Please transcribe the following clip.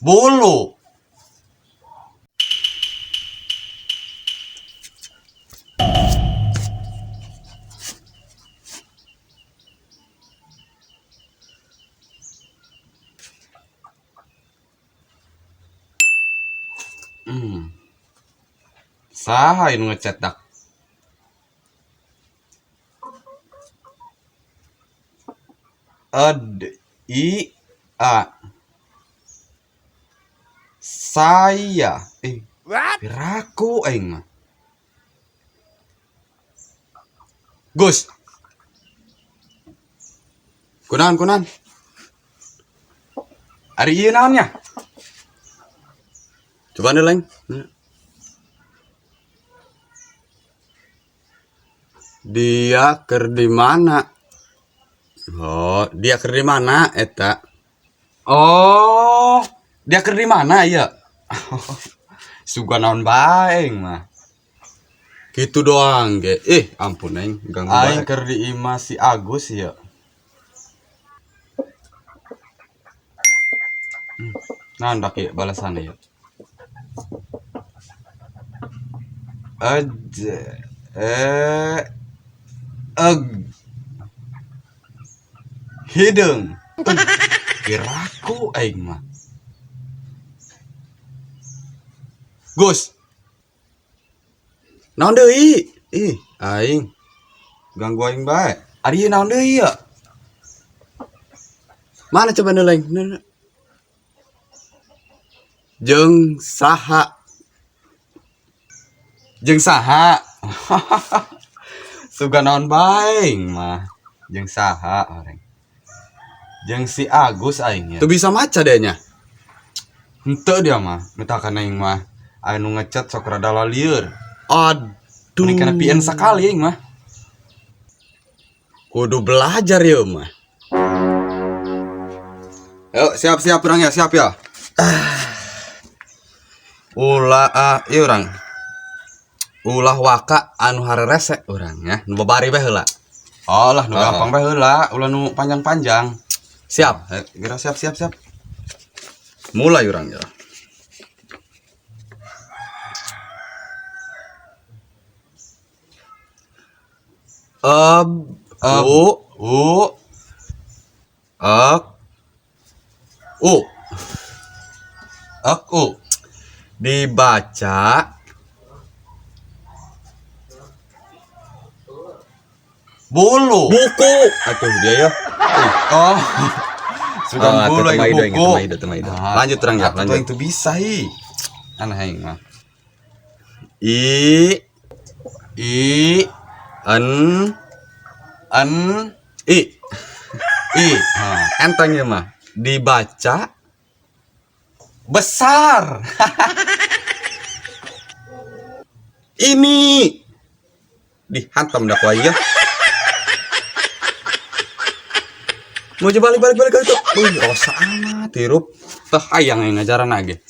Bulu. Saha anu ngecetak? I a saya piraku aing mah. Gus. Kunaon? Ari ieu naonnya? Coba nih lain. Dia keur di mana? Oh, dia keur di mana eta? Oh, dia keur di mana ya? Suga naon bae mah. Gitu doang ge. Ampun aing ganggu bae. Aing keur di imah si Agus ya. Naon dak ieu balasan ieu? Hideung. Kiraku aing mah. Gus. Naon deui? Aing ganggu aing bae. Ari ieu naon deui ya? Mana coba nu lain? Jeung saha? Suga naon bae mah. Jeung saha orang. Jeung si Agus aing ya. Tuh bisa maca deh nya. Henteu dia mah, mitakan aing mah anu ngecat sok rada lalieur. Aduh. Ini kana pieun sakali aing mah. Kudu belajar ya mah. Ayo siap-siap urang ya, siap ya. Ieu urang. Ulah waka anu harerese urang ya, nu babari bae heula. Oh lah, nu gampang bae heula, ulah nu panjang-panjang. Siap, geura siap. Mulai urang ya. Dibaca bulu. Buku. Atuh dia ya. Oh. Sudah bulu buku. Lanjut terang ya, lanjut. Itu bisa aneh aing mah. I enteng ya mah. Dibaca besar. Ini dihantam dah kuai ya. Mau coba balik itu. Rosa amat hirup. Tah hayang ngajaran lagi.